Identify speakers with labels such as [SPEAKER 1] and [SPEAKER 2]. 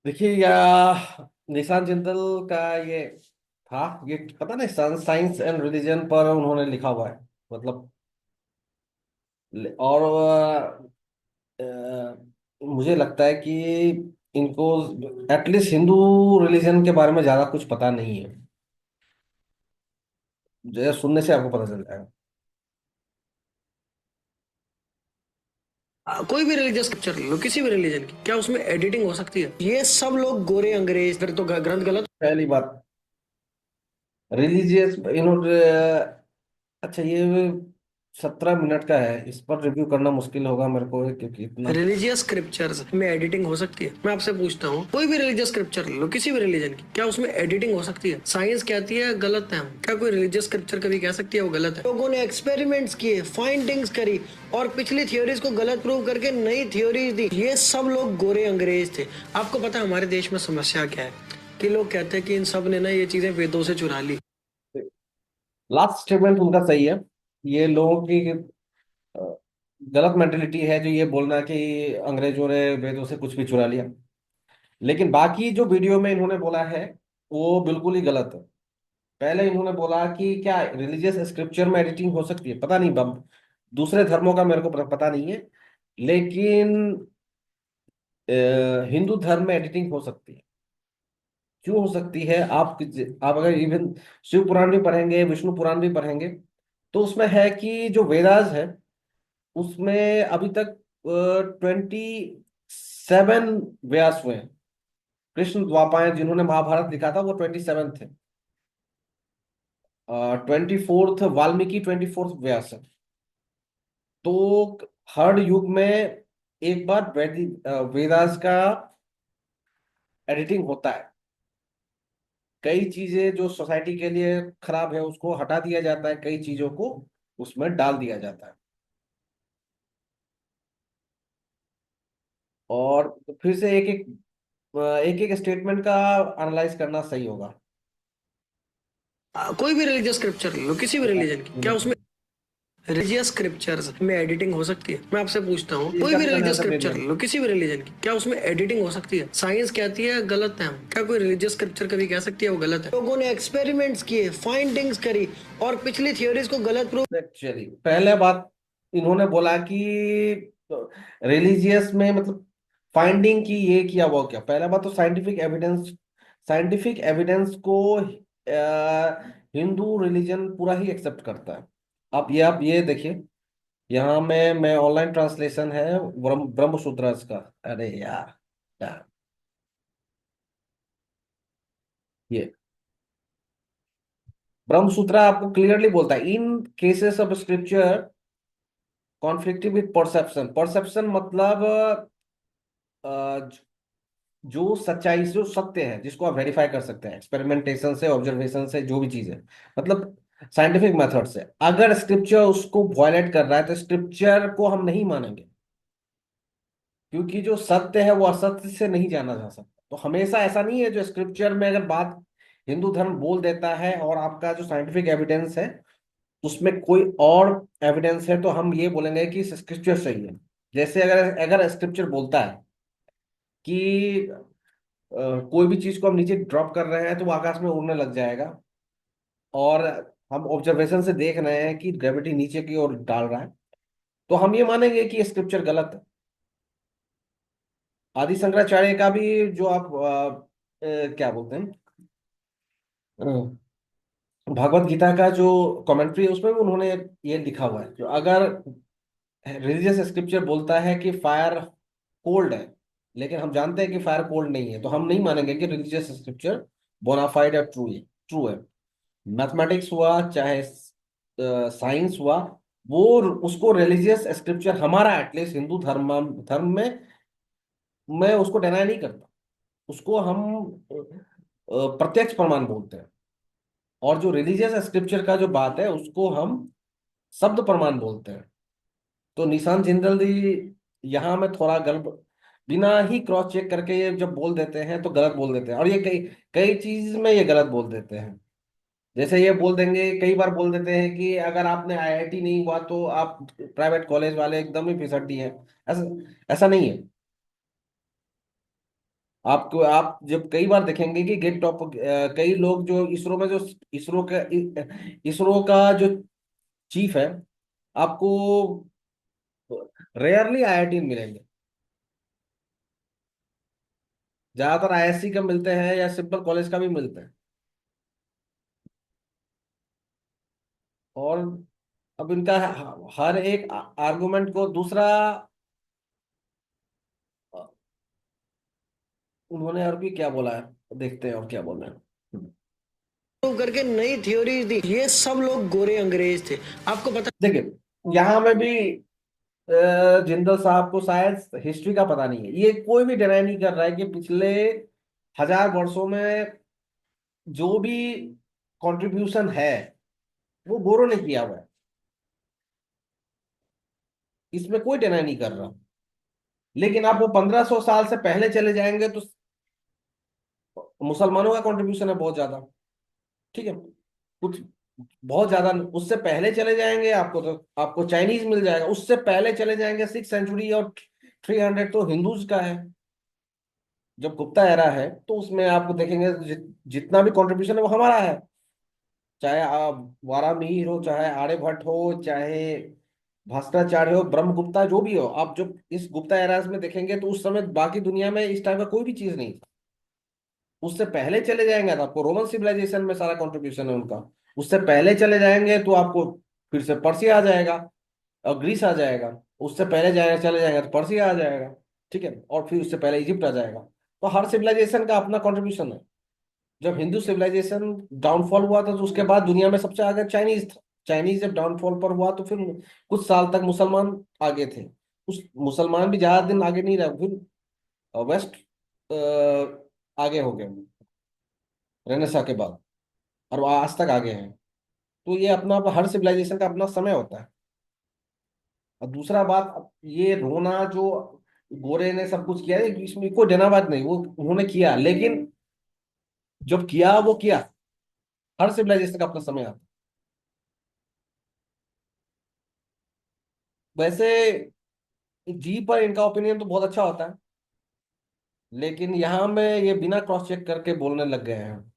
[SPEAKER 1] देखिए निशान जिंदल का ये था। ये पता नहीं, साइंस एंड रिलीजन पर उन्होंने लिखा हुआ है। मतलब और मुझे लगता है कि इनको एटलीस्ट हिंदू रिलीजन के बारे में ज्यादा कुछ पता नहीं है। जो सुनने से आपको पता चल जाएगा।
[SPEAKER 2] कोई भी रिलीजियस स्क्रिप्चर ले लो, किसी भी रिलीजन की, क्या उसमें एडिटिंग हो सकती है? ये सब लोग गोरे अंग्रेज, फिर तो ग्रंथ गलत।
[SPEAKER 1] पहली बात, रिलीजियस इन्होंने अच्छा, ये 17 मिनट का है, इस पर रिव्यू करना मुश्किल होगा मेरे को, क्योंकि इतना।
[SPEAKER 2] रिलीजियस स्क्रिप्चर्स में एडिटिंग हो सकती है? मैं आपसे पूछता हूँ, कोई भी रिलीजियस स्क्रिप्चर ले लो, किसी भी रिलीजन की, क्या उसमें एडिटिंग हो सकती है? साइंस कहती है गलत है, क्या कोई रिलीजियस स्क्रिप्चर कभी कह सकती है वो गलत है? लोगों ने एक्सपेरिमेंट्स किए, फाइंडिंग्स करी और पिछली थ्योरीज को गलत प्रूव करके नई थ्योरीज दी। ये सब लोग गोरे अंग्रेज थे। आपको पता है हमारे देश में समस्या क्या है? कि लोग कहते हैं कि इन सब ने ना ये चीजें वेदों से चुरा ली।
[SPEAKER 1] लास्ट स्टेटमेंट उनका सही है। ये लोगों की अ, गलत मेंटेलिटी है जो ये बोलना कि अंग्रेजों ने वेदों से कुछ भी चुरा लिया। लेकिन बाकी जो वीडियो में इन्होंने बोला है वो बिल्कुल ही गलत है। पहले इन्होंने बोला कि क्या रिलीजियस स्क्रिप्चर में एडिटिंग हो सकती है, पता नहीं दूसरे धर्मों का मेरे को पता नहीं है। लेकिन हिंदू धर्म में एडिटिंग हो सकती है। क्यों हो सकती है? आप अगर इवन शिव पुराण भी पढ़ेंगे, विष्णु पुराण भी पढ़ेंगे, तो उसमें है कि जो वेदास है उसमें अभी तक 27 व्यास हुए हैं। कृष्ण द्वापायन जिन्होंने महाभारत लिखा था वो 27 थे। 24th वाल्मीकि, 24th व्यास है। तो हर युग में एक बार वेदास का एडिटिंग होता है। कई चीजें जो सोसाइटी के लिए खराब है उसको हटा दिया जाता है, कई चीजों को उसमें डाल दिया जाता है। और फिर से एक एक स्टेटमेंट का एनालाइज करना सही होगा।
[SPEAKER 2] कोई भी रिलीजियस स्क्रिप्चर ले लो, किसी भी रिलीजन की, क्या उसमें रिलीजियस स्क्रिप्चर्स में एडिटिंग हो सकती है? मैं आपसे पूछता हूँ, कोई
[SPEAKER 1] इसका
[SPEAKER 2] भी
[SPEAKER 1] भी
[SPEAKER 2] रिलीजियस
[SPEAKER 1] आंसर दे
[SPEAKER 2] स्क्रिप्चर
[SPEAKER 1] दिया।
[SPEAKER 2] ले लो, किसी भी रिलीजन की, क्या उसमें एडिटिंग हो सकती है? साइंस कहती है गलत है, क्या कोई रिलीजियस स्क्रिप्चर कभी कह सकती है वो गलत है? लोगों ने एक्सपेरिमेंट्स किए, फाइंडिंग्स करी और पिछली थ्योरीज को गलत प्रूव।
[SPEAKER 1] चलिए, पहले बात, इन्होंने बोला कि रिलीजियस में मतलब फाइंडिंग की ये किया वो क्या। पहला बात तो साइंटिफिक एविडेंस को हिंदू रिलीजन पूरा ही एक्सेप्ट करता है। आप ये देखिए, यहाँ में मैं ऑनलाइन ट्रांसलेशन है ब्रह्म सूत्र का। अरे यार, ये ब्रह्म सूत्र आपको क्लियरली बोलता है, in cases of scripture conflicting with perception. Perception मतलब जो सच्चाई, जो सत्य है जिसको आप वेरीफाई कर सकते हैं एक्सपेरिमेंटेशन से, ऑब्जर्वेशन से, जो भी चीज है, मतलब साइंटिफिक मेथड से। अगर स्क्रिप्चर उसको वॉयलेट कर रहा है तो स्क्रिप्चर को हम नहीं मानेंगे, क्योंकि जो सत्य है वो असत्य से नहीं जाना जा सकता। तो हमेशा ऐसा नहीं है जो स्क्रिप्चर में अगर बात हिंदू धर्म बोल देता है और आपका जो साइंटिफिक एविडेंस है उसमें कोई और एविडेंस है, तो हम ये बोलेंगे कि स्क्रिप्चर सही है। जैसे अगर अगर स्क्रिप्चर बोलता है कि कोई भी चीज को हम नीचे ड्रॉप कर रहे हैं तो वो आकाश में उड़ने लग जाएगा, और हम ऑब्जर्वेशन से देख रहे हैं कि ग्रेविटी नीचे की ओर डाल रहा है, तो हम ये मानेंगे कि स्क्रिप्चर गलत है। आदि शंकराचार्य का भी जो आप क्या बोलते हैं, भगवत गीता का जो कमेंट्री है उसमें भी उन्होंने ये लिखा हुआ है, जो अगर रिलीजियस स्क्रिप्चर बोलता है कि फायर कोल्ड है, लेकिन हम जानते हैं कि फायर कोल्ड नहीं है, तो हम नहीं मानेंगे कि रिलीजियस स्क्रिप्चर बोनाफाइड या ट्रू है। मैथमेटिक्स हुआ चाहे साइंस हुआ, वो उसको रिलीजियस स्क्रिप्चर हमारा एटलीस्ट हिंदू धर्म धर्म में मैं उसको डिनाई नहीं करता। उसको हम प्रत्यक्ष प्रमाण बोलते हैं। और जो रिलीजियस स्क्रिप्चर का जो बात है उसको हम शब्द प्रमाण बोलते हैं। तो निशान जिंदल जी यहाँ में थोड़ा गलत, बिना ही क्रॉस चेक करके ये जब बोल देते हैं तो गलत बोल देते हैं, और ये कई कई चीज में ये गलत बोल देते हैं। जैसे ये बोल देंगे, कई बार बोल देते हैं कि अगर आपने आईआईटी नहीं हुआ तो आप प्राइवेट कॉलेज वाले एकदम ही फिसड्डी हैं। ऐसा ऐसा नहीं है। आपको आप जब कई बार देखेंगे कि गेट टॉप, कई लोग जो इसरो में जो इसरो का जो चीफ है, आपको रेयरली आईआईटी मिलेंगे। ज्यादातर आईएससी का मिलते हैं या सिंपल कॉलेज का भी मिलते हैं। और अब इनका हर एक आर्गुमेंट को दूसरा, उन्होंने और भी क्या बोला है, देखते हैं और क्या बोल रहे हैं।
[SPEAKER 2] प्रूव करके नई थ्योरी दी। ये सब लोग गोरे अंग्रेज थे, आपको पता।
[SPEAKER 1] देखिए, यहाँ में भी जिंदल साहब को शायद हिस्ट्री का पता नहीं है। ये कोई भी डिनाई नहीं कर रहा है कि पिछले 1000 वर्षों में जो भी कंट्रीब्यूशन है वो गोरों ने किया हुआ है। इसमें कोई डिनाई नहीं कर रहा। लेकिन आप वो 1500 साल से पहले चले जाएंगे तो मुसलमानों का कंट्रीब्यूशन है बहुत ज्यादा। ठीक है, कुछ बहुत ज्यादा। उससे पहले चले जाएंगे आपको तो आपको चाइनीज मिल जाएगा। उससे पहले चले जाएंगे 6th सेंचुरी, और 300 तो हिंदूज का है। जब गुप्ता एरा है तो उसमें आपको देखेंगे जितना भी कंट्रीब्यूशन है वो हमारा है। चाहे आप वारामिहिर हो, चाहे आर्यभट्ट हो, चाहे भास्कराचार्य हो, ब्रह्मगुप्ता, जो भी हो, आप जब इस गुप्ता एराज में देखेंगे तो उस समय बाकी दुनिया में इस टाइप का कोई भी चीज नहीं था। उससे पहले चले जाएंगे तो आपको रोमन सिविलाइजेशन में सारा कंट्रीब्यूशन है उनका। उससे पहले चले जाएंगे तो आपको फिर से पर्सिया आ जाएगा और ग्रीस आ जाएगा। उससे पहले जाए चले जाएंगे तो पर्सिया आ जाएगा। ठीक है, और फिर उससे पहले इजिप्ट आ जाएगा। तो हर सिविलाइजेशन का अपना कंट्रीब्यूशन है। जब हिंदू सिविलाइजेशन डाउनफॉल हुआ था तो उसके बाद दुनिया में सबसे आगे चाइनीज था। चाइनीज जब डाउनफॉल पर हुआ तो फिर कुछ साल तक मुसलमान आगे थे। उस मुसलमान भी ज्यादा दिन आगे नहीं रहे, फिर वेस्ट आगे हो गए रेनेसा के बाद, और वो आज तक आगे हैं। तो ये अपना हर सिविलाइजेशन का अपना समय होता है। और दूसरा बात, अब ये रोना जो गोरे ने सब कुछ किया है, इसमें कोई डना बात नहीं, वो उन्होंने किया। लेकिन जब किया वो किया, हर सिविलाइजेशन का अपना समय आता है। वैसे जी पर इनका ओपिनियन तो बहुत अच्छा होता है, लेकिन यहाँ में ये बिना क्रॉस चेक करके बोलने लग गए हैं।